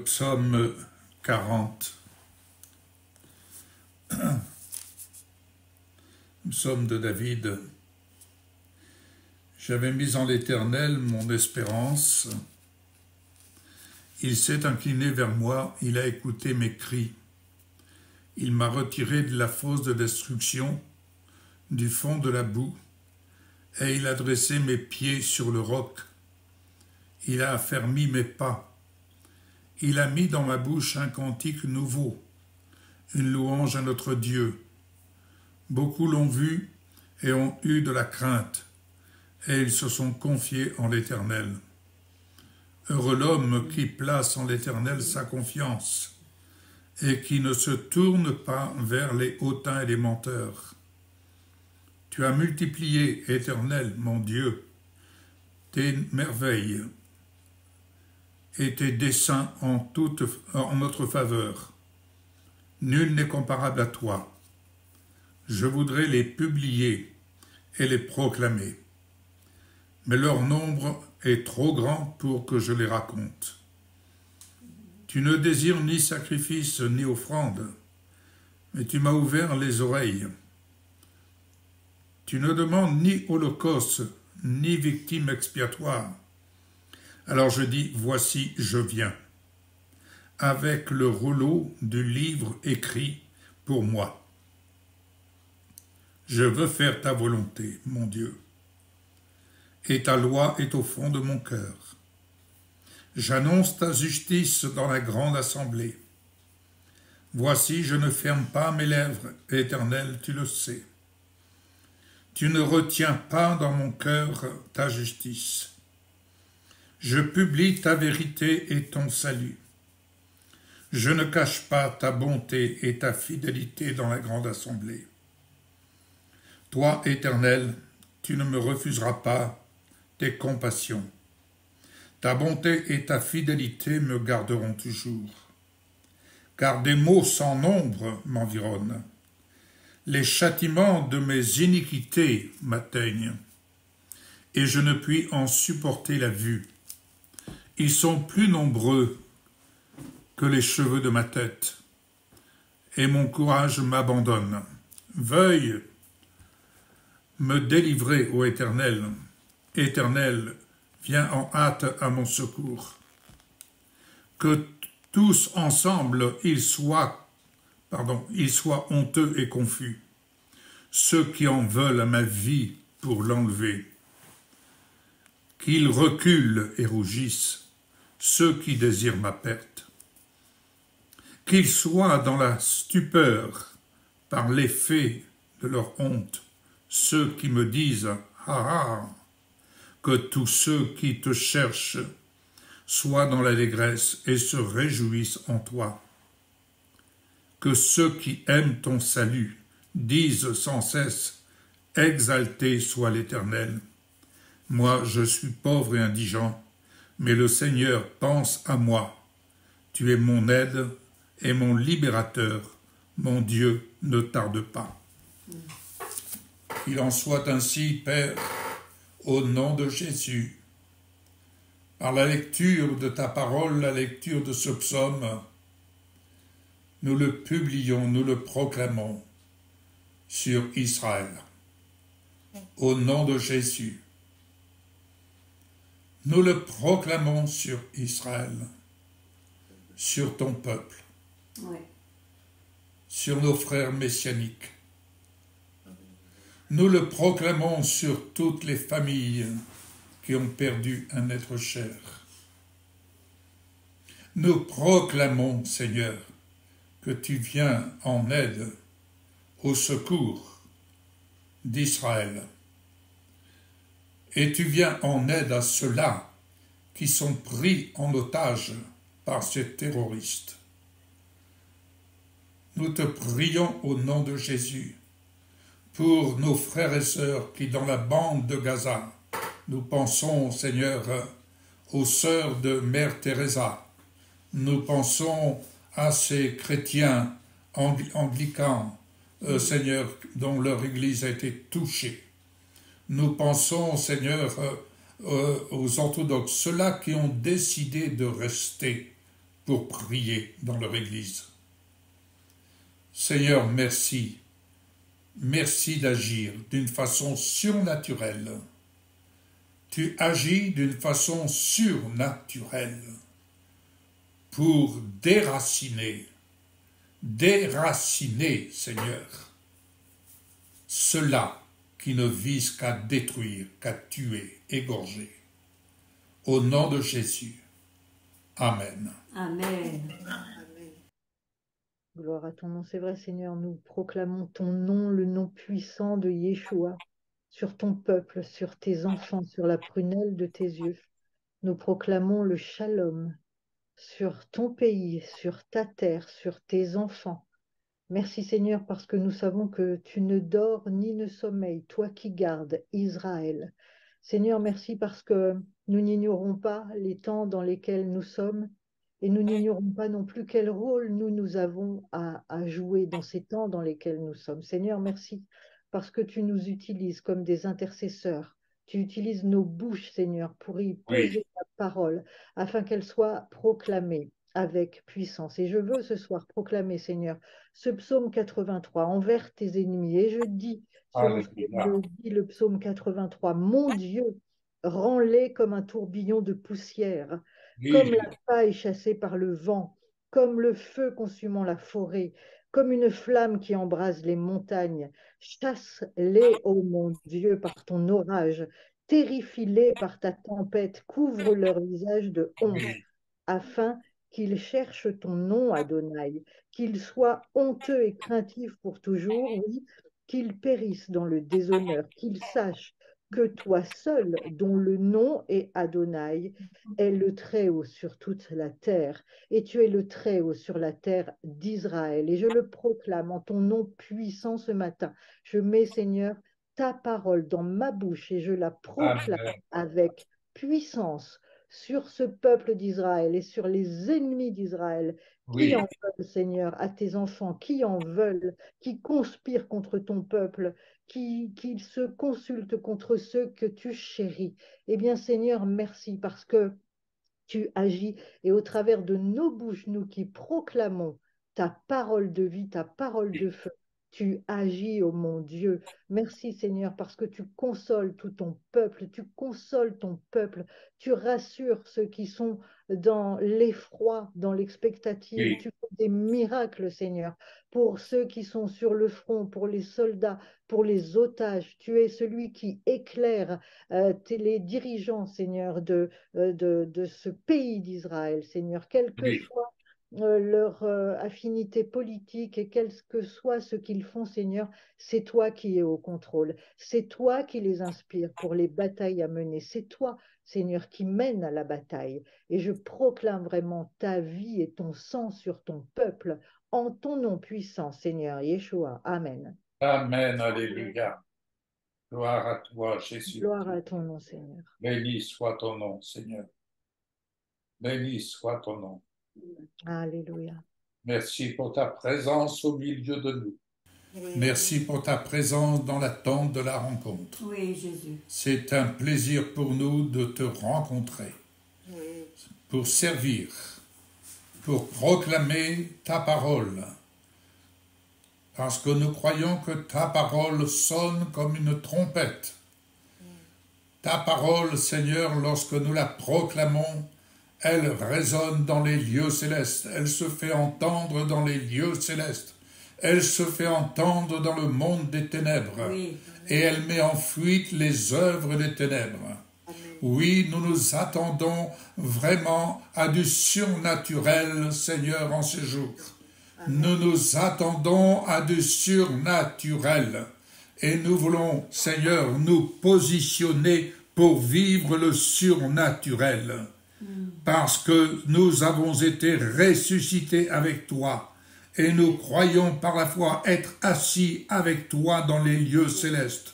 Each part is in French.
Le psaume 40. Psaume de David. J'avais mis en l'Éternel mon espérance. Il s'est incliné vers moi, il a écouté mes cris. Il m'a retiré de la fosse de destruction, du fond de la boue, et il a dressé mes pieds sur le roc. Il a affermi mes pas. Il a mis dans ma bouche un cantique nouveau, une louange à notre Dieu. Beaucoup l'ont vu et ont eu de la crainte, et ils se sont confiés en l'Éternel. Heureux l'homme qui place en l'Éternel sa confiance, et qui ne se tourne pas vers les hautains et les menteurs. Tu as multiplié, Éternel, mon Dieu, tes merveilles et tes desseins en notre faveur. Nul n'est comparable à toi. Je voudrais les publier et les proclamer, mais leur nombre est trop grand pour que je les raconte. Tu ne désires ni sacrifice ni offrande, mais tu m'as ouvert les oreilles. Tu ne demandes ni holocauste, ni victime expiatoire. Alors je dis, voici, je viens, avec le rouleau du livre écrit pour moi. Je veux faire ta volonté, mon Dieu, et ta loi est au fond de mon cœur. J'annonce ta justice dans la grande assemblée. Voici, je ne ferme pas mes lèvres, Éternel, tu le sais. Tu ne retiens pas dans mon cœur ta justice. Je publie ta vérité et ton salut. Je ne cache pas ta bonté et ta fidélité dans la grande assemblée. Toi, Éternel, tu ne me refuseras pas tes compassions. Ta bonté et ta fidélité me garderont toujours. Car des maux sans nombre m'environnent. Les châtiments de mes iniquités m'atteignent, et je ne puis en supporter la vue. Ils sont plus nombreux que les cheveux de ma tête, et mon courage m'abandonne. Veuille me délivrer, ô Éternel. Éternel, viens en hâte à mon secours. Que tous ensemble ils soient honteux et confus, ceux qui en veulent à ma vie pour l'enlever. Qu'ils reculent et rougissent, ceux qui désirent ma perte. Qu'ils soient dans la stupeur par l'effet de leur honte, ceux qui me disent « Ah ah !» Que tous ceux qui te cherchent soient dans l'allégresse et se réjouissent en toi. Que ceux qui aiment ton salut disent sans cesse « Exalté soit l'Éternel ». Moi, je suis pauvre et indigent, mais le Seigneur pense à moi. Tu es mon aide et mon libérateur. Mon Dieu, ne tarde pas. Qu'il en soit ainsi, Père, au nom de Jésus. Par la lecture de ta parole, la lecture de ce psaume, nous le publions, nous le proclamons sur Israël. Au nom de Jésus. Nous le proclamons sur Israël, sur ton peuple, sur nos frères messianiques. Nous le proclamons sur toutes les familles qui ont perdu un être cher. Nous proclamons, Seigneur, que tu viens en aide, au secours d'Israël. Et tu viens en aide à ceux-là qui sont pris en otage par ces terroristes. Nous te prions au nom de Jésus pour nos frères et sœurs qui, dans la bande de Gaza, nous pensons, Seigneur, aux sœurs de Mère Teresa. Nous pensons à ces chrétiens anglicans, Seigneur, dont leur Église a été touchée. Nous pensons, Seigneur, aux orthodoxes, ceux-là qui ont décidé de rester pour prier dans leur Église. Seigneur, merci. Merci d'agir d'une façon surnaturelle. Tu agis d'une façon surnaturelle pour déraciner, Seigneur, ceux-là qui ne visent qu'à détruire, qu'à tuer, égorger. Au nom de Jésus. Amen. Amen. Gloire à ton nom, c'est vrai Seigneur, nous proclamons ton nom, le nom puissant de Yeshua, sur ton peuple, sur tes enfants, sur la prunelle de tes yeux. Nous proclamons le shalom sur ton pays, sur ta terre, sur tes enfants. Merci Seigneur parce que nous savons que tu ne dors ni ne sommeilles, toi qui gardes Israël. Seigneur, merci parce que nous n'ignorons pas les temps dans lesquels nous sommes et nous n'ignorons pas non plus quel rôle nous avons à jouer dans ces temps dans lesquels nous sommes. Seigneur, merci parce que tu nous utilises comme des intercesseurs. Tu utilises nos bouches, Seigneur, pour y poser ta parole afin qu'elle soit proclamée avec puissance. Et je veux ce soir proclamer, Seigneur, ce psaume 83 envers tes ennemis. Et je dis, selon ce que le dit le psaume 83, mon Dieu, rends-les comme un tourbillon de poussière, comme la paille chassée par le vent, comme le feu consumant la forêt, comme une flamme qui embrase les montagnes. Chasse-les, ô mon Dieu, par ton orage, terrifie-les par ta tempête, couvre leur visage de honte, afin qu'ils cherchent ton nom, Adonai, qu'ils soient honteux et craintifs pour toujours, oui, qu'ils périssent dans le déshonneur, qu'ils sachent que toi seul, dont le nom est Adonai, est le Très-Haut sur toute la terre, et tu es le Très-Haut sur la terre d'Israël. Et je le proclame en ton nom puissant ce matin. Je mets, Seigneur, ta parole dans ma bouche et je la proclame avec puissance sur ce peuple d'Israël et sur les ennemis d'Israël qui en veulent, Seigneur, à tes enfants, qui en veulent, qui conspirent contre ton peuple, qui se consultent contre ceux que tu chéris. Eh bien, Seigneur, merci parce que tu agis et au travers de nos bouches, nous qui proclamons ta parole de vie, ta parole de feu, tu agis, ô mon Dieu. Merci Seigneur parce que tu consoles tout ton peuple, tu consoles ton peuple, tu rassures ceux qui sont dans l'effroi, dans l'expectative. Tu fais des miracles Seigneur pour ceux qui sont sur le front, pour les soldats, pour les otages. Tu es celui qui éclaire les dirigeants Seigneur de ce pays d'Israël, Seigneur, quelle que soit leur affinité politique et quel que soit ce qu'ils font, Seigneur, c'est toi qui es au contrôle. C'est toi qui les inspires pour les batailles à mener. C'est toi, Seigneur, qui mène à la bataille. Et je proclame vraiment ta vie et ton sang sur ton peuple en ton nom puissant, Seigneur Yeshua. Amen. Amen, alléluia. Gloire à toi, Jésus. Gloire à ton nom, Seigneur. Béni soit ton nom, Seigneur. Béni soit ton nom. Alléluia. Merci pour ta présence au milieu de nous. Merci pour ta présence dans la tente de la rencontre. Oui, Jésus. C'est un plaisir pour nous de te rencontrer, pour servir, pour proclamer ta parole. Parce que nous croyons que ta parole sonne comme une trompette. Ta parole, Seigneur, lorsque nous la proclamons, elle résonne dans les lieux célestes. Elle se fait entendre dans les lieux célestes. Elle se fait entendre dans le monde des ténèbres. Oui. Et elle met en fuite les œuvres des ténèbres. Amen. Oui, nous nous attendons vraiment à du surnaturel, Seigneur, en ces jours. Nous nous attendons à du surnaturel et nous voulons, Seigneur, nous positionner pour vivre le surnaturel parce que nous avons été ressuscités avec toi et nous croyons par la foi être assis avec toi dans les lieux célestes.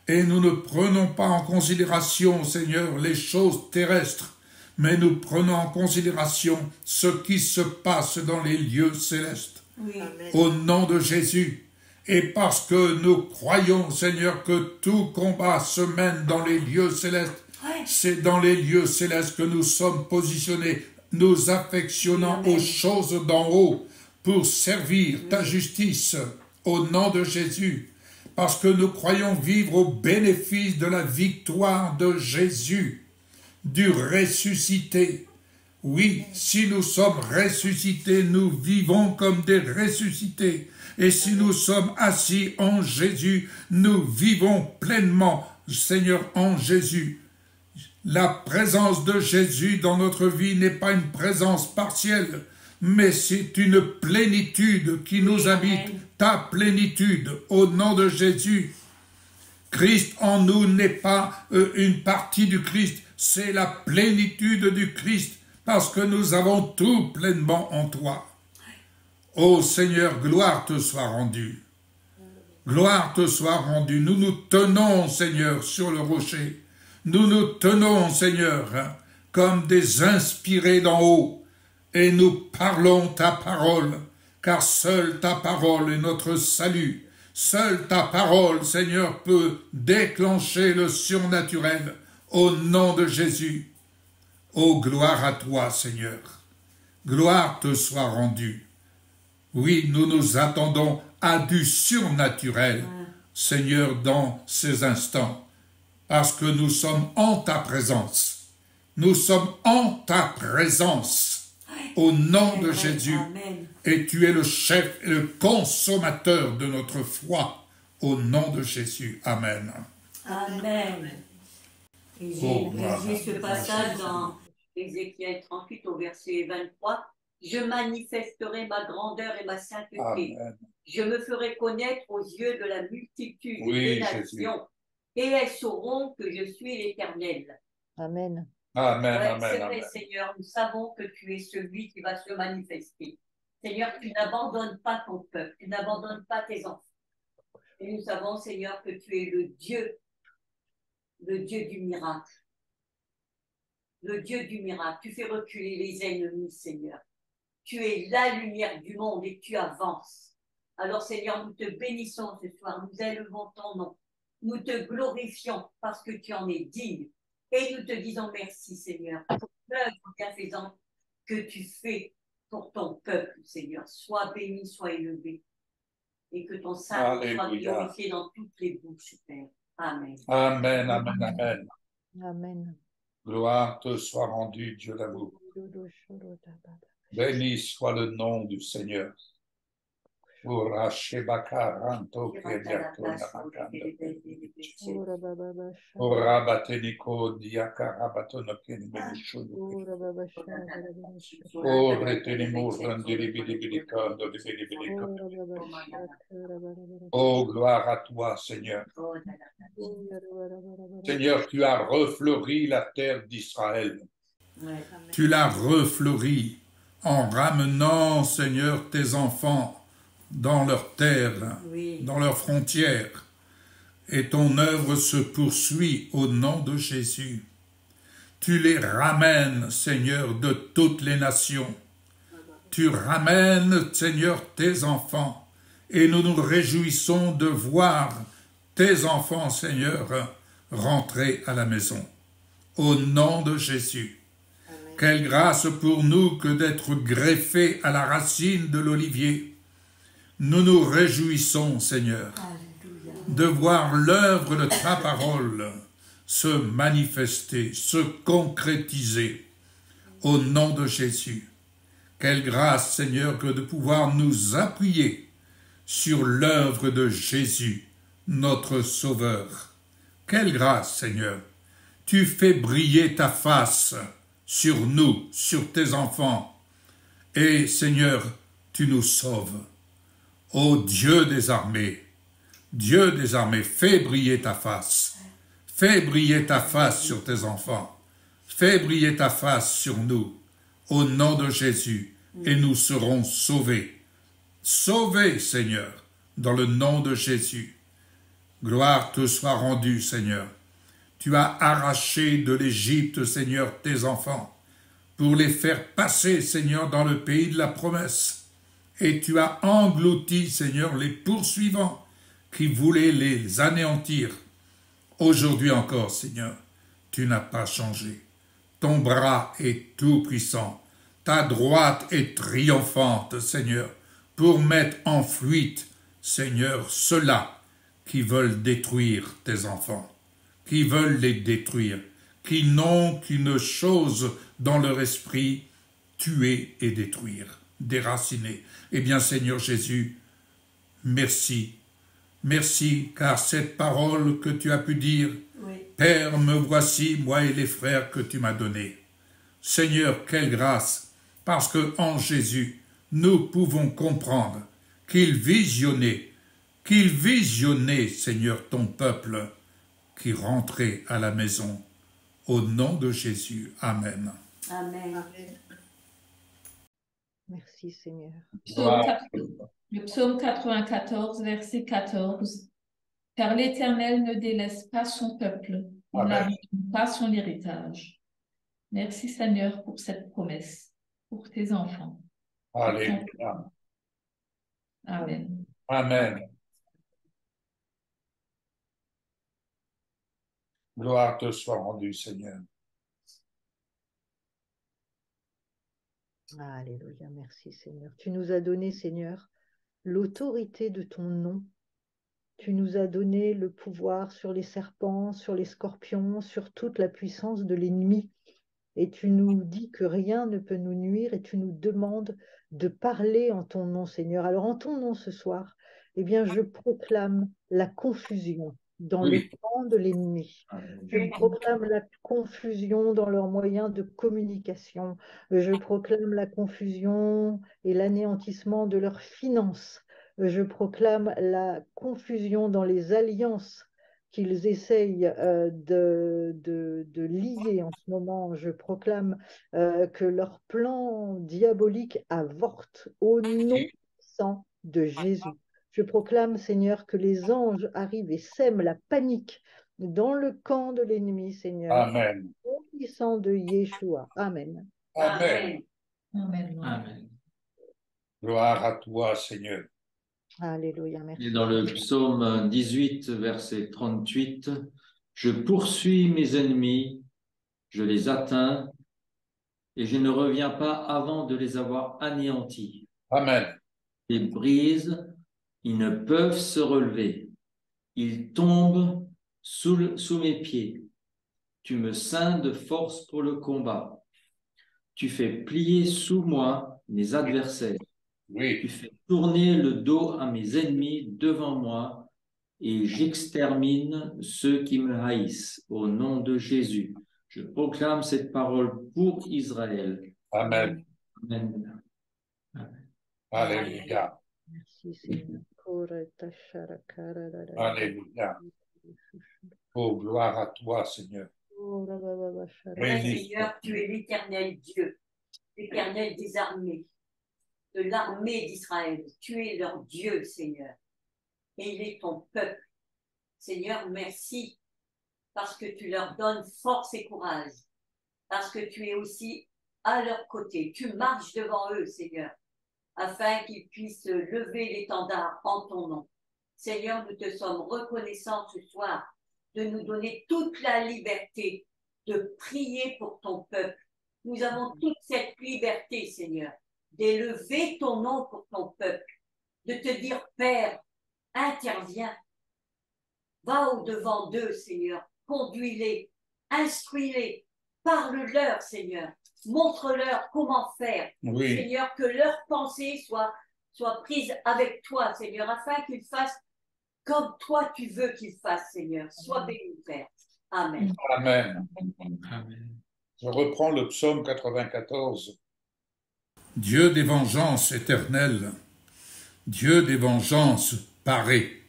Et nous ne prenons pas en considération, Seigneur, les choses terrestres, mais nous prenons en considération ce qui se passe dans les lieux célestes. Oui. Au nom de Jésus. Et parce que nous croyons, Seigneur, que tout combat se mène dans les lieux célestes, c'est dans les lieux célestes que nous sommes positionnés nous affectionnant aux choses d'en haut pour servir ta justice au nom de Jésus, parce que nous croyons vivre au bénéfice de la victoire de Jésus, du ressuscité. Oui, si nous sommes ressuscités, nous vivons comme des ressuscités. Et si nous sommes assis en Jésus, nous vivons pleinement, Seigneur, en Jésus. La présence de Jésus dans notre vie n'est pas une présence partielle, mais c'est une plénitude qui nous habite, ta plénitude, au nom de Jésus. Christ en nous n'est pas une partie du Christ, c'est la plénitude du Christ, parce que nous avons tout pleinement en toi. Ô Seigneur, gloire te soit rendue. Gloire te soit rendue. Nous nous tenons, Seigneur, sur le rocher. Nous nous tenons, Seigneur, comme des inspirés d'en haut, et nous parlons ta parole, car seule ta parole est notre salut. Seule ta parole, Seigneur, peut déclencher le surnaturel au nom de Jésus. Ô gloire à toi, Seigneur. Gloire te soit rendue. Oui, nous nous attendons à du surnaturel, Seigneur, dans ces instants, parce que nous sommes en ta présence. Nous sommes en ta présence, au nom de Jésus. Amen. Et tu es le chef et le consommateur de notre foi, au nom de Jésus. Amen. Amen. Et j'ai ce passage dans Ézéchiel 38 au verset 23. Je manifesterai ma grandeur et ma sainteté. Amen. Je me ferai connaître aux yeux de la multitude Oui, des nations. Jésus. Et elles sauront que je suis l'Éternel. Amen. Amen, Ouais, amen, c'est vrai, amen. Seigneur, nous savons que tu es celui qui va se manifester. Seigneur, tu n'abandonnes pas ton peuple, tu n'abandonnes pas tes enfants. Et nous savons, Seigneur, que tu es le Dieu du miracle. Le Dieu du miracle. Tu fais reculer les ennemis, Seigneur. Tu es la lumière du monde et tu avances. Alors, Seigneur, nous te bénissons ce soir, nous élevons ton nom. Nous te glorifions parce que tu en es digne. Et nous te disons merci, Seigneur, pour l'œuvre bienfaisante que tu fais pour ton peuple, Seigneur. Sois béni, sois élevé. Et que ton Saint soit glorifié dans toutes les bouches, Père. Amen. Amen, amen, amen. Amen. Gloire te soit rendue, Dieu d'amour. Béni soit le nom du Seigneur. Ora shebaka ranto kediato namakanda. Ora bateniko diaka abatono kenemenishudu. Ora tenimo randilibidibidikando libidibidikando. Oh, gloire à toi, Seigneur. Seigneur, tu as refleuri la terre d'Israël. Tu l'as refleuri en ramenant, Seigneur, tes enfants dans leur terre, dans leurs frontières. Et ton œuvre se poursuit au nom de Jésus. Tu les ramènes, Seigneur, de toutes les nations. Tu ramènes, Seigneur, tes enfants. Et nous nous réjouissons de voir tes enfants, Seigneur, rentrer à la maison. Au nom de Jésus. Amen. Quelle grâce pour nous que d'être greffés à la racine de l'olivier. Nous nous réjouissons, Seigneur, de voir l'œuvre de ta parole se manifester, se concrétiser au nom de Jésus. Quelle grâce, Seigneur, que de pouvoir nous appuyer sur l'œuvre de Jésus, notre Sauveur. Quelle grâce, Seigneur. Tu fais briller ta face sur nous, sur tes enfants. Et, Seigneur, tu nous sauves. Ô Dieu des armées, fais briller ta face. Fais briller ta face sur tes enfants. Fais briller ta face sur nous. Au nom de Jésus, et nous serons sauvés. Sauvés, Seigneur, dans le nom de Jésus. Gloire te soit rendue, Seigneur. Tu as arraché de l'Égypte, Seigneur, tes enfants, pour les faire passer, Seigneur, dans le pays de la promesse. Et tu as englouti, Seigneur, les poursuivants qui voulaient les anéantir. Aujourd'hui encore, Seigneur, tu n'as pas changé. Ton bras est tout puissant. ta droite est triomphante, Seigneur, pour mettre en fuite, Seigneur, ceux-là qui veulent détruire tes enfants, qui veulent les détruire, qui n'ont qu'une chose dans leur esprit, tuer et détruire, déraciner. Eh bien, Seigneur Jésus, merci. Merci, car cette parole que tu as pu dire, Oui. Père, me voici, moi et les frères que tu m'as donnés. Seigneur, quelle grâce, parce que en Jésus, nous pouvons comprendre qu'il visionnait, Seigneur, ton peuple qui rentrait à la maison. Au nom de Jésus. Amen. Amen. Merci Seigneur. Le psaume 94, verset 14. Car l'Éternel ne délaisse pas son peuple, il n'abandonne pas son héritage. Merci Seigneur pour cette promesse, pour tes enfants. Alléluia. Amen. Amen. Gloire te soit rendue, Seigneur. Alléluia, merci Seigneur. Tu nous as donné, Seigneur, l'autorité de ton nom. Tu nous as donné le pouvoir sur les serpents, sur les scorpions, sur toute la puissance de l'ennemi. Et tu nous dis que rien ne peut nous nuire et tu nous demandes de parler en ton nom, Seigneur. Alors en ton nom ce soir, eh bien, je proclame la confusion dans le camp de l'ennemi. Je proclame la confusion dans leurs moyens de communication. Je proclame la confusion et l'anéantissement de leurs finances. Je proclame la confusion dans les alliances qu'ils essayent de lier en ce moment. Je proclame que leur plan diabolique avorte au nom puissant de Jésus. Je proclame, Seigneur, que les anges arrivent et sèment la panique dans le camp de l'ennemi, Seigneur. Amen. Au nom puissant de Yeshua. Amen. Amen. Amen. Amen. Gloire à toi, Seigneur. Alléluia, merci. Et dans le psaume 18, verset 38, « Je poursuis mes ennemis, je les atteins, et je ne reviens pas avant de les avoir anéantis. Amen. Les brise, ils ne peuvent se relever. Ils tombent sous mes pieds. Tu me ceins de force pour le combat. Tu fais plier sous moi mes adversaires. Oui. Tu fais tourner le dos à mes ennemis devant moi et j'extermine ceux qui me haïssent. Au nom de Jésus, je proclame cette parole pour Israël. Amen. Amen. Alléluia. Merci, Seigneur. Alléluia. Oh, gloire à toi, Seigneur. Seigneur, tu es l'Éternel Dieu, l'Éternel des armées, de l'armée d'Israël. Tu es leur Dieu, Seigneur. Et il est ton peuple. Seigneur, merci parce que tu leur donnes force et courage, parce que tu es aussi à leur côté. Tu marches devant eux, Seigneur, afin qu'ils puissent lever l'étendard en ton nom. Seigneur, nous te sommes reconnaissants ce soir de nous donner toute la liberté de prier pour ton peuple. Nous avons toute cette liberté, Seigneur, d'élever ton nom pour ton peuple, de te dire, Père, interviens, va au-devant d'eux, Seigneur, conduis-les, instruis-les, parle-leur, Seigneur, montre-leur comment faire, Oui. Seigneur, que leurs pensées soient prises avec toi, Seigneur, afin qu'ils fassent comme toi tu veux qu'ils fassent, Seigneur. Sois béni, Père. Amen. Amen. Amen. Je reprends le psaume 94. Dieu des vengeances éternelles, Dieu des vengeances parées,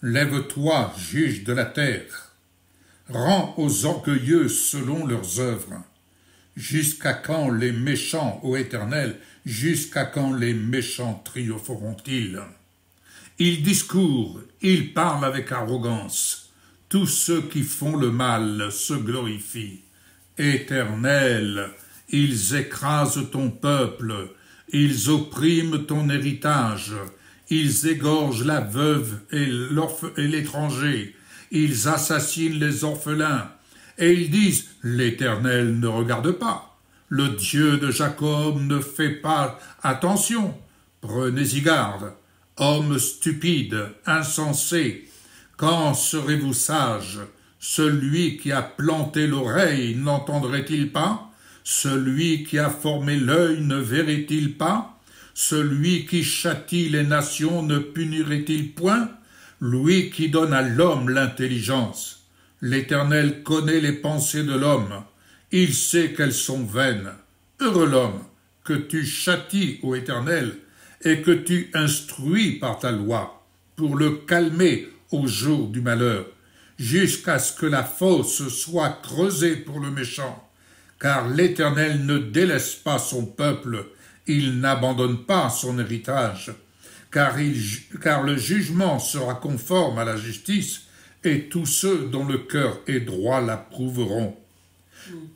lève-toi, juge de la terre. Rends aux orgueilleux selon leurs œuvres. Jusqu'à quand les méchants, ô Éternel, jusqu'à quand les méchants triompheront-ils? Ils discourent, ils parlent avec arrogance. Tous ceux qui font le mal se glorifient. Éternel, ils écrasent ton peuple, ils oppriment ton héritage, ils égorgent la veuve et l'étranger, ils assassinent les orphelins, et ils disent, l'Éternel ne regarde pas, Le Dieu de Jacob ne fait pas attention. Prenez-y garde. Homme stupide, insensé, quand serez-vous sage? Celui qui a planté l'oreille n'entendrait-il pas? Celui qui a formé l'œil ne verrait-il pas? Celui qui châtie les nations ne punirait-il point? Lui qui donne à l'homme l'intelligence. L'Éternel connaît les pensées de l'homme. Il sait qu'elles sont vaines. Heureux l'homme que tu châties, ô Éternel, et que tu instruis par ta loi, pour le calmer au jour du malheur, jusqu'à ce que la fosse soit creusée pour le méchant. Car l'Éternel ne délaisse pas son peuple, il n'abandonne pas son héritage, car le jugement sera conforme à la justice, et tous ceux dont le cœur est droit l'approuveront.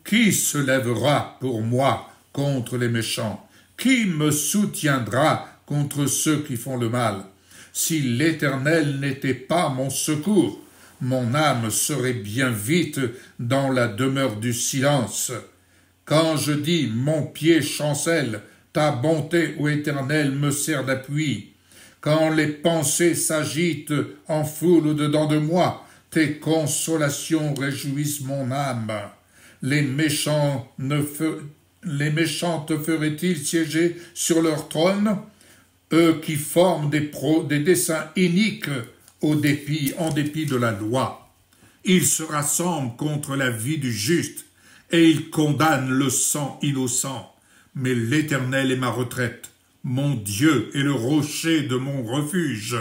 Qui se lèvera pour moi contre les méchants? Qui me soutiendra contre ceux qui font le mal? Si l'Éternel n'était pas mon secours, mon âme serait bien vite dans la demeure du silence. Quand je dis mon pied chancelle, ta bonté, ô Éternel, me sert d'appui. Quand les pensées s'agitent en foule au-dedans de moi, tes consolations réjouissent mon âme. Les méchants te feraient-ils siéger sur leur trône? Eux qui forment des desseins iniques en dépit de la loi. Ils se rassemblent contre la vie du juste et ils condamnent le sang innocent. Mais l'Éternel est ma retraite, mon Dieu est le rocher de mon refuge.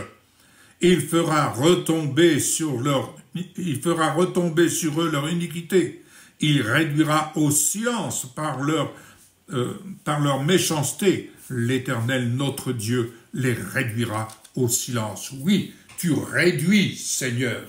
Il fera retomber sur eux leur iniquité. Il réduira au silence par leur méchanceté. L'Éternel, notre Dieu, les réduira au silence. Oui, tu réduis, Seigneur,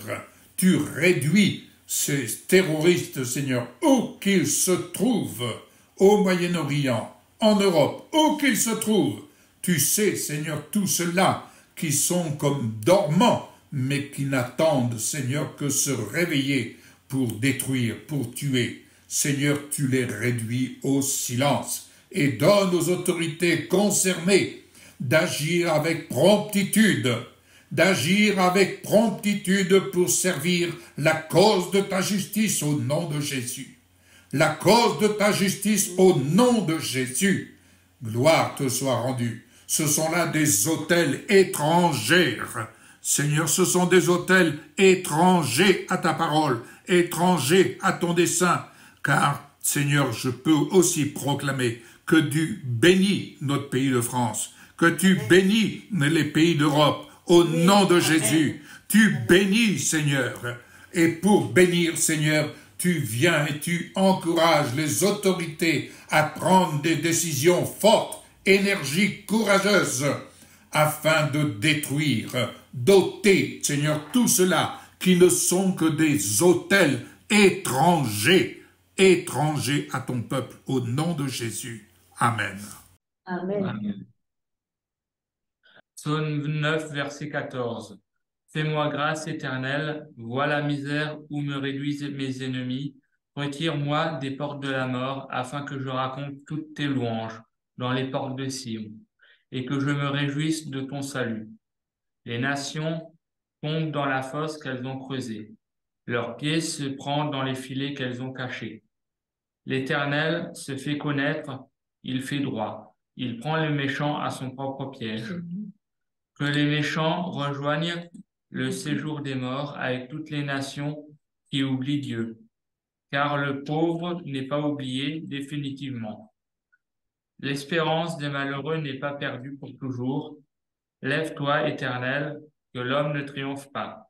tu réduis ces terroristes, Seigneur, où qu'ils se trouvent, au Moyen-Orient, en Europe, où qu'ils se trouvent. Tu sais, Seigneur, tous ceux-là qui sont comme dormants, mais qui n'attendent, Seigneur, que se réveiller pour détruire, pour tuer. Seigneur, tu les réduis au silence et donne aux autorités concernées d'agir avec promptitude, pour servir la cause de ta justice au nom de Jésus. La cause de ta justice au nom de Jésus. Gloire te soit rendue. Ce sont là des autels étrangers. Seigneur, ce sont des autels étrangers à ta parole, étrangers à ton dessein, car, Seigneur, je peux aussi proclamer que tu bénis notre pays de France, que tu bénis les pays d'Europe, au nom de Jésus. Tu bénis, Seigneur, et pour bénir, Seigneur, tu viens et tu encourages les autorités à prendre des décisions fortes, énergiques, courageuses, afin de détruire, d'ôter, Seigneur, tout cela qui ne sont que des autels étrangers à ton peuple, au nom de Jésus. Amen. Amen. Amen. Psaume 9, verset 14. Fais-moi grâce, Éternel, vois la misère où me réduisent mes ennemis. Retire-moi des portes de la mort, afin que je raconte toutes tes louanges dans les portes de Sion, et que je me réjouisse de ton salut. Les nations tombent dans la fosse qu'elles ont creusée. Leurs pieds se prennent dans les filets qu'elles ont cachés. L'Éternel se fait connaître, il fait droit. Il prend le méchant à son propre piège. Que les méchants rejoignent le séjour des morts avec toutes les nations qui oublient Dieu. Car le pauvre n'est pas oublié définitivement. L'espérance des malheureux n'est pas perdue pour toujours. Lève-toi, Éternel, que l'homme ne triomphe pas.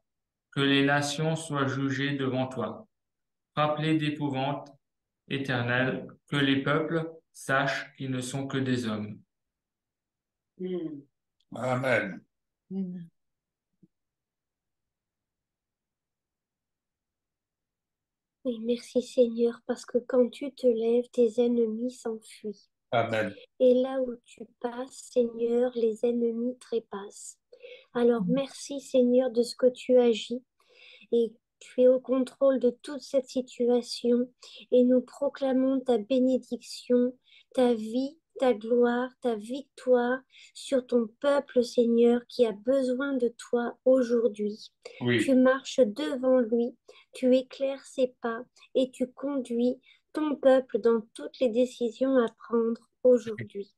Que les nations soient jugées devant toi. Frappe-les d'épouvante, Éternel, que les peuples sachent qu'ils ne sont que des hommes. Amen. Amen. Oui, merci Seigneur, parce que quand tu te lèves, tes ennemis s'enfuient. Amen. Et là où tu passes, Seigneur, les ennemis trépassent. Alors merci Seigneur de ce que tu agis et Tu es au contrôle de toute cette situation et nous proclamons ta bénédiction, ta vie, ta gloire, ta victoire sur ton peuple, Seigneur, qui a besoin de toi aujourd'hui. Oui. Tu marches devant lui, tu éclaires ses pas et tu conduis ton peuple dans toutes les décisions à prendre aujourd'hui.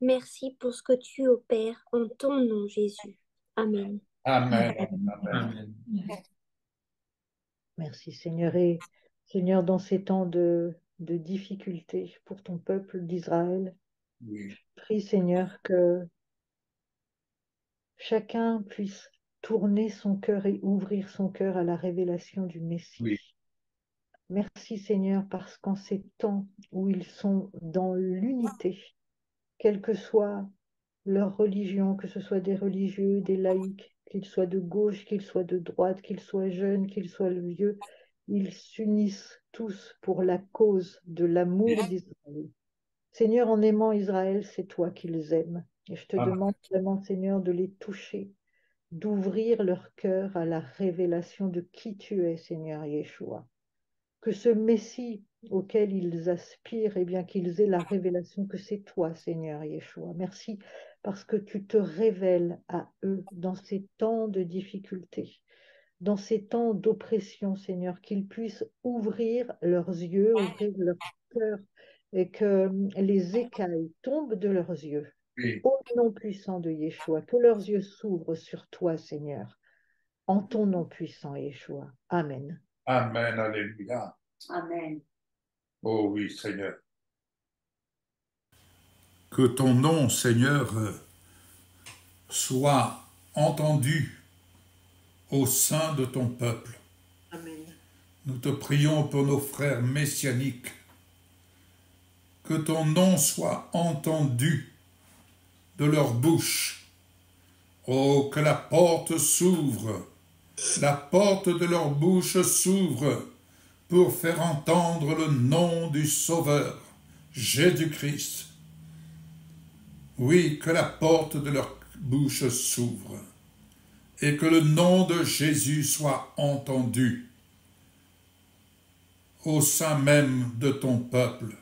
Merci pour ce que tu opères en ton nom, Jésus. Amen. Amen. Amen. Amen. Merci Seigneur. Et Seigneur, dans ces temps de difficulté pour ton peuple d'Israël, Oui. je prie Seigneur que chacun puisse tourner son cœur et ouvrir son cœur à la révélation du Messie. Oui. Merci Seigneur, parce qu'en ces temps où ils sont dans l'unité, quelle que soit leur religion, que ce soit des religieux, des laïcs, qu'ils soient de gauche, qu'ils soient de droite, qu'ils soient jeunes, qu'ils soient vieux, ils s'unissent tous pour la cause de l'amour d'Israël. Seigneur, en aimant Israël, c'est toi qu'ils aiment. Et je te Amen. demande vraiment, Seigneur, de les toucher, d'ouvrir leur cœur à la révélation de qui tu es, Seigneur Yeshua. Que ce Messie auquel ils aspirent, eh bien qu'ils aient la révélation que c'est toi, Seigneur Yeshua. Merci parce que tu te révèles à eux dans ces temps de difficulté, dans ces temps d'oppression, Seigneur, qu'ils puissent ouvrir leurs yeux, ouvrir leur cœur et que les écailles tombent de leurs yeux. Oui. Au nom puissant de Yeshua, que leurs yeux s'ouvrent sur toi, Seigneur, en ton nom puissant, Yeshua. Amen. Amen. Alléluia. Amen. Oh oui, Seigneur. Que ton nom, Seigneur, soit entendu au sein de ton peuple. Amen. Nous te prions pour nos frères messianiques. Que ton nom soit entendu de leur bouche. Oh, que la porte s'ouvre. La porte de leur bouche s'ouvre pour faire entendre le nom du Sauveur, Jésus-Christ. Oui, que la porte de leur bouche s'ouvre et que le nom de Jésus soit entendu au sein même de ton peuple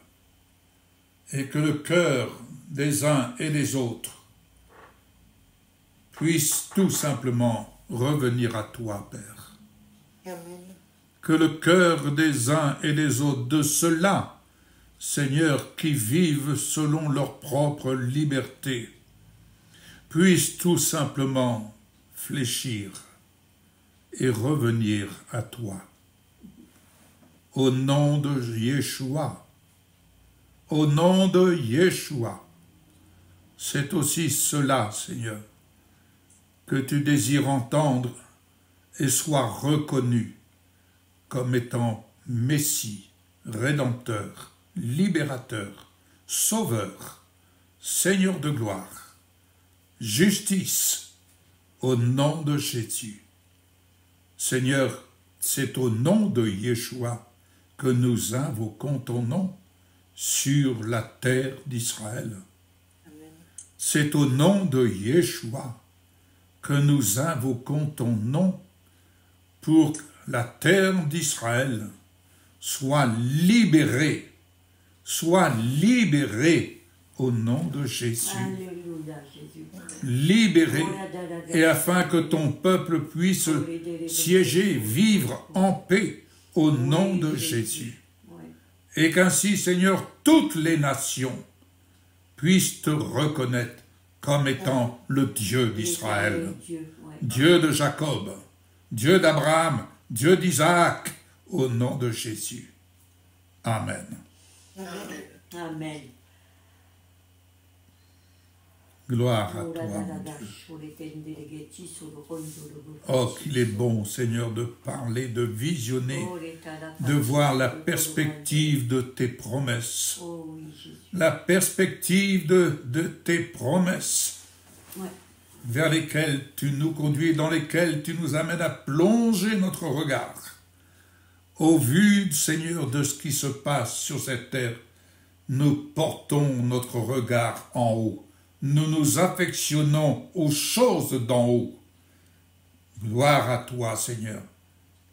et que le cœur des uns et des autres puisse tout simplement revenir à toi, Père. Amen. Que le cœur des uns et des autres, de ceux-là, Seigneur, qui vivent selon leur propre liberté, puisse tout simplement fléchir et revenir à toi. Au nom de Yeshua, au nom de Yeshua, c'est aussi cela, Seigneur, que tu désires entendre et sois reconnu comme étant Messie, Rédempteur, Libérateur, Sauveur, Seigneur de gloire, justice, au nom de Jésus. Seigneur, c'est au nom de Yeshua que nous invoquons ton nom sur la terre d'Israël. C'est au nom de Yeshua que nous invoquons ton nom pour que la terre d'Israël soit libérée au nom de Jésus. Alléluia, Jésus. Libérée, et afin que ton peuple puisse siéger, vivre en paix au nom de Jésus. Et qu'ainsi, Seigneur, toutes les nations puissent te reconnaître comme étant le Dieu d'Israël, Dieu de Jacob, Dieu d'Abraham, Dieu d'Isaac, au nom de Jésus. Amen. Amen. Gloire à toi, mon Dieu. Oh, qu'il est bon, Seigneur, de parler, de visionner, de voir la perspective de tes promesses. La perspective de tes promesses vers lesquelles tu nous conduis, dans lesquelles tu nous amènes à plonger notre regard. Au vu, Seigneur, de ce qui se passe sur cette terre, nous portons notre regard en haut. Nous nous affectionnons aux choses d'en haut. Gloire à toi, Seigneur.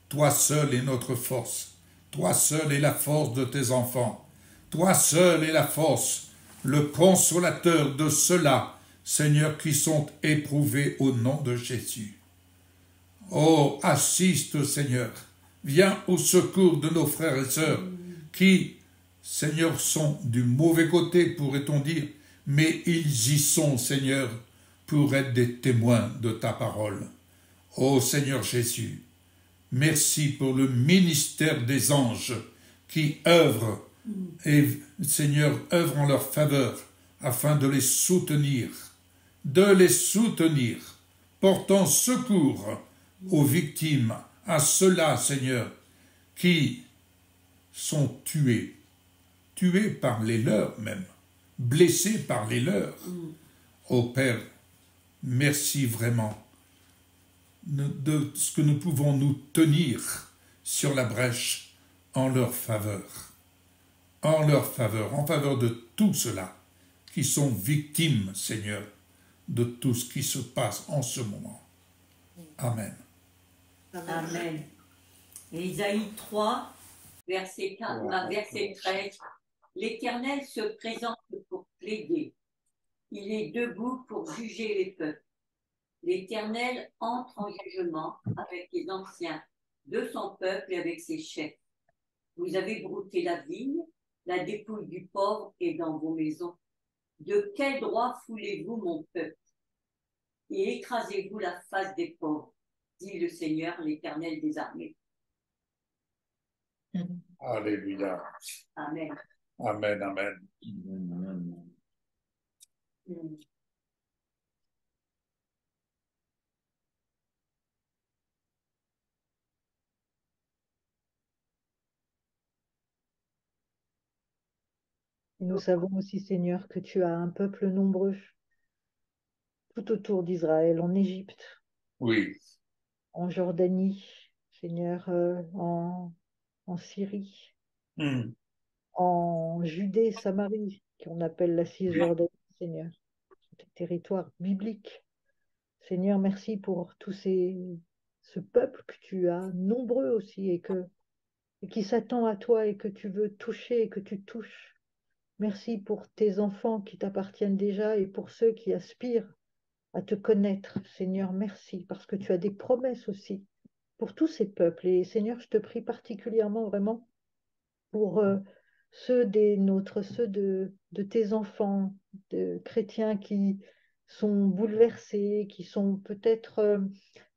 Toi seul est notre force. Toi seul est la force de tes enfants. Toi seul est la force, le consolateur de ceux-là, Seigneur, qui sont éprouvés au nom de Jésus. Oh, assiste, Seigneur. Viens au secours de nos frères et sœurs qui, Seigneur, sont du mauvais côté, pourrait-on dire, mais ils y sont, Seigneur, pour être des témoins de ta parole. Oh Seigneur Jésus, merci pour le ministère des anges qui œuvrent et, Seigneur, œuvrent en leur faveur afin de les soutenir, portant secours aux victimes, à ceux-là, Seigneur, qui sont tués par les leurs même, blessés par les leurs. Ô Père, merci vraiment de ce que nous pouvons nous tenir sur la brèche en leur faveur, en faveur de tous ceux-là qui sont victimes, Seigneur, de tout ce qui se passe en ce moment. Amen. Amen. Et Isaïe 3, verset 13. L'Éternel se présente pour plaider. Il est debout pour juger les peuples. L'Éternel entre en jugement avec les anciens de son peuple et avec ses chefs. Vous avez brouté la vigne, la dépouille du pauvre est dans vos maisons. De quel droit foulez-vous mon peuple et écrasez-vous la face des pauvres, dit le Seigneur, l'Éternel des armées. Alléluia. Amen. Amen, amen. Et nous savons aussi, Seigneur, que tu as un peuple nombreux tout autour d'Israël, en Égypte, Oui, en Jordanie, Seigneur, en Syrie, en Judée, Samarie, qu'on appelle la Cisjordanie, Seigneur, des territoires bibliques. Seigneur, merci pour ce peuple que tu as, nombreux aussi, et qui s'attend à toi et que tu veux toucher et que tu touches. Merci pour tes enfants qui t'appartiennent déjà et pour ceux qui aspirent à te connaître. Seigneur, merci, parce que tu as des promesses aussi pour tous ces peuples. Et Seigneur, je te prie particulièrement vraiment pour ceux des nôtres, ceux de tes enfants, de chrétiens qui sont bouleversés, qui sont peut-être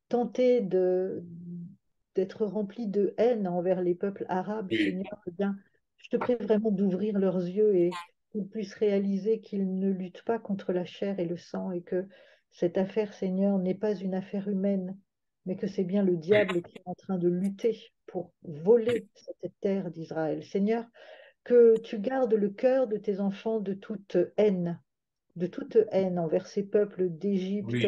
tentés d'être remplis de haine envers les peuples arabes. oui, Seigneur, eh bien, je te prie vraiment d'ouvrir leurs yeux et qu'ils puissent réaliser qu'ils ne luttent pas contre la chair et le sang et que cette affaire, Seigneur, n'est pas une affaire humaine, mais que c'est bien le diable qui est en train de lutter pour voler cette terre d'Israël. Seigneur, que tu gardes le cœur de tes enfants de toute haine envers ces peuples d'Égypte, oui,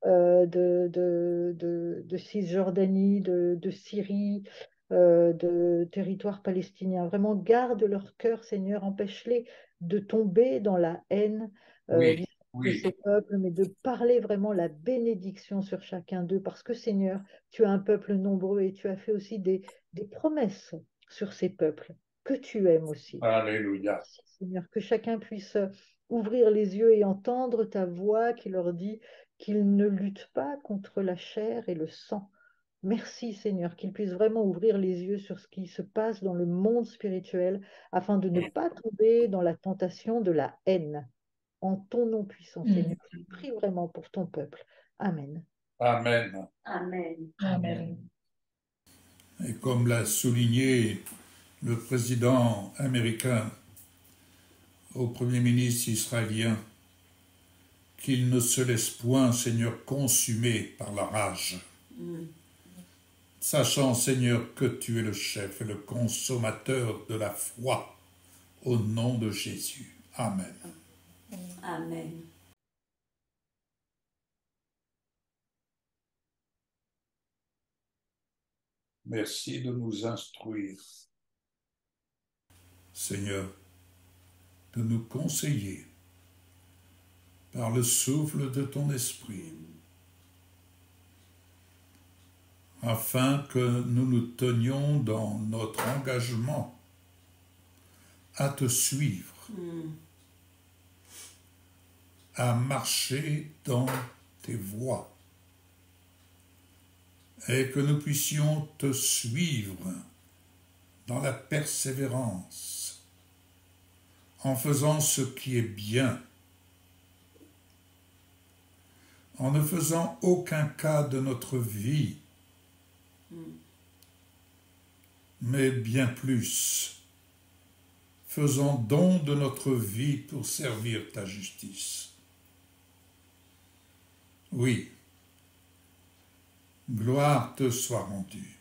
de Cisjordanie, de Syrie, de territoire palestinien. Vraiment, garde leur cœur, Seigneur, empêche-les de tomber dans la haine oui, vis-à-vis de oui. ces peuples, mais de parler vraiment la bénédiction sur chacun d'eux, parce que, Seigneur, tu as un peuple nombreux et tu as fait aussi des promesses sur ces peuples que tu aimes aussi. Alléluia. Merci, Seigneur, que chacun puisse ouvrir les yeux et entendre ta voix qui leur dit qu'ils ne luttent pas contre la chair et le sang. Merci, Seigneur, qu'ils puissent vraiment ouvrir les yeux sur ce qui se passe dans le monde spirituel afin de ne pas tomber dans la tentation de la haine. En ton nom puissant, Seigneur, je prie vraiment pour ton peuple. Amen. Amen. Amen. Amen. Et comme l'a souligné le président américain au Premier ministre israélien, qu'il ne se laisse point, Seigneur, consumer par la rage. Sachant, Seigneur, que tu es le chef et le consommateur de la foi, au nom de Jésus. Amen. Amen. Merci de nous instruire, Seigneur, de nous conseiller par le souffle de ton esprit, afin que nous nous tenions dans notre engagement à te suivre, à marcher dans tes voies, et que nous puissions te suivre dans la persévérance, en faisant ce qui est bien, en ne faisant aucun cas de notre vie, mais bien plus, faisant don de notre vie pour servir ta justice. Oui, gloire te soit rendue.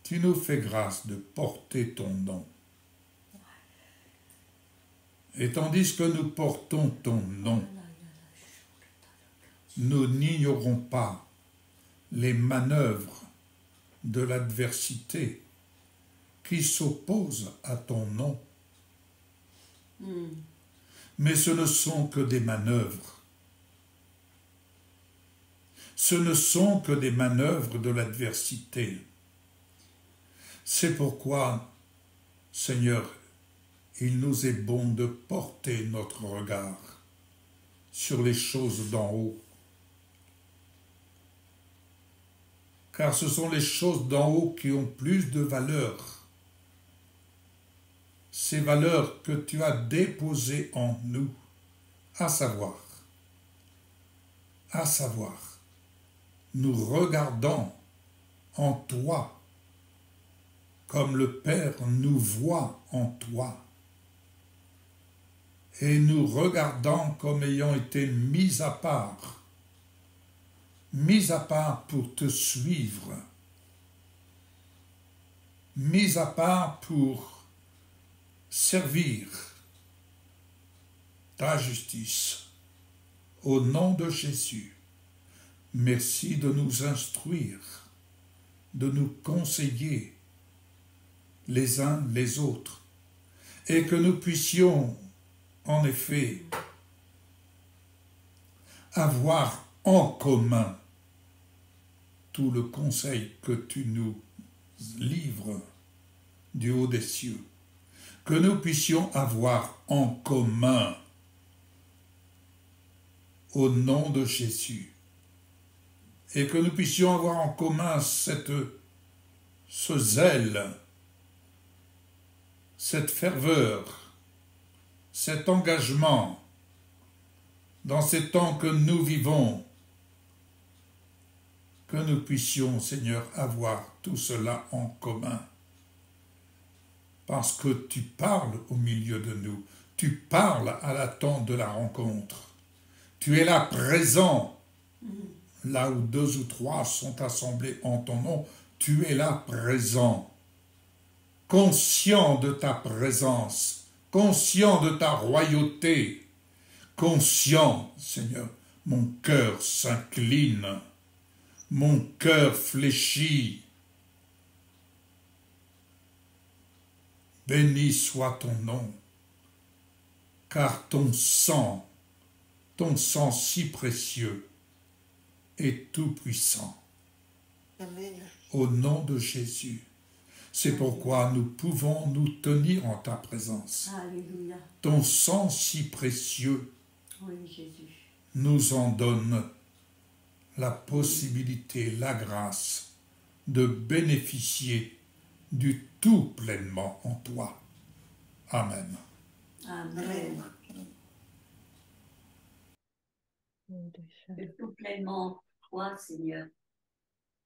Tu nous fais grâce de porter ton nom. Et tandis que nous portons ton nom, nous n'ignorons pas les manœuvres de l'adversité qui s'opposent à ton nom. Mais ce ne sont que des manœuvres. Ce ne sont que des manœuvres de l'adversité. C'est pourquoi, Seigneur, il nous est bon de porter notre regard sur les choses d'en haut. Car ce sont les choses d'en haut qui ont plus de valeur. Ces valeurs que tu as déposées en nous, à savoir, nous regardons en toi comme le Père nous voit en toi, et nous regardons comme ayant été mis à part pour te suivre, mis à part pour servir ta justice. Au nom de Jésus, merci de nous instruire, de nous conseiller les uns les autres, et que nous puissions en effet avoir en commun tout le conseil que tu nous livres du haut des cieux, que nous puissions avoir en commun au nom de Jésus, et que nous puissions avoir en commun ce zèle, cette ferveur, cet engagement dans ces temps que nous vivons, que nous puissions, Seigneur, avoir tout cela en commun. Parce que tu parles au milieu de nous, tu parles à l'attente de la rencontre. Tu es là présent, là où 2 ou 3 sont assemblés en ton nom, tu es là présent, conscient de ta présence, conscient de ta royauté, conscient, Seigneur, mon cœur s'incline, mon cœur fléchit. Béni soit ton nom, car ton sang si précieux est tout puissant. Amen. Au nom de Jésus. C'est pourquoi nous pouvons nous tenir en ta présence. Alléluia. Ton sang si précieux Oui, Jésus. nous en donne la possibilité, la grâce de bénéficier du tout pleinement en toi. Amen. Amen. De tout pleinement en toi, Seigneur.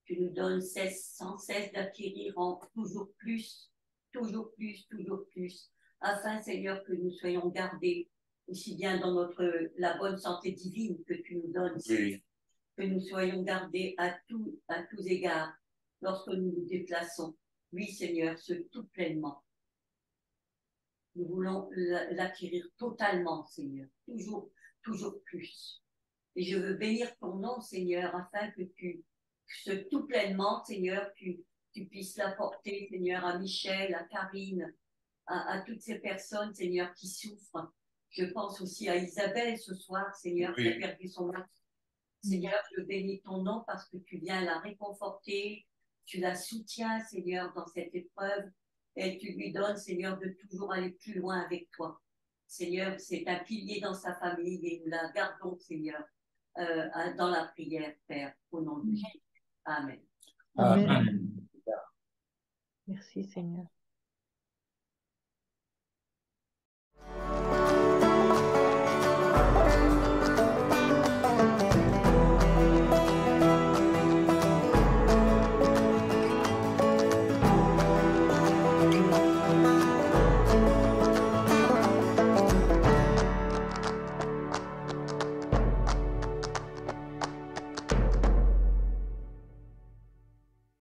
Tu nous donnes sans cesse d'acquérir en toujours plus, afin, Seigneur, que nous soyons gardés aussi bien dans la bonne santé divine que tu nous donnes, Seigneur. Que nous soyons gardés à tous égards lorsque nous nous déplaçons. Oui, Seigneur, ce tout pleinement. Nous voulons l'acquérir totalement, Seigneur, toujours plus. Et je veux bénir ton nom, Seigneur, afin que ce tout pleinement, Seigneur, tu puisses l'apporter, Seigneur, à Michel, à Karine, à toutes ces personnes, Seigneur, qui souffrent. Je pense aussi à Isabelle ce soir, Seigneur, qui a perdu son mari. Seigneur, je bénis ton nom parce que tu viens la réconforter, tu la soutiens, Seigneur, dans cette épreuve, et tu lui donnes, Seigneur, de toujours aller plus loin avec toi. Seigneur, c'est un pilier dans sa famille et nous la gardons, Seigneur, dans la prière, Père, au nom de Jésus. Amen. Amen. Amen. Merci Seigneur.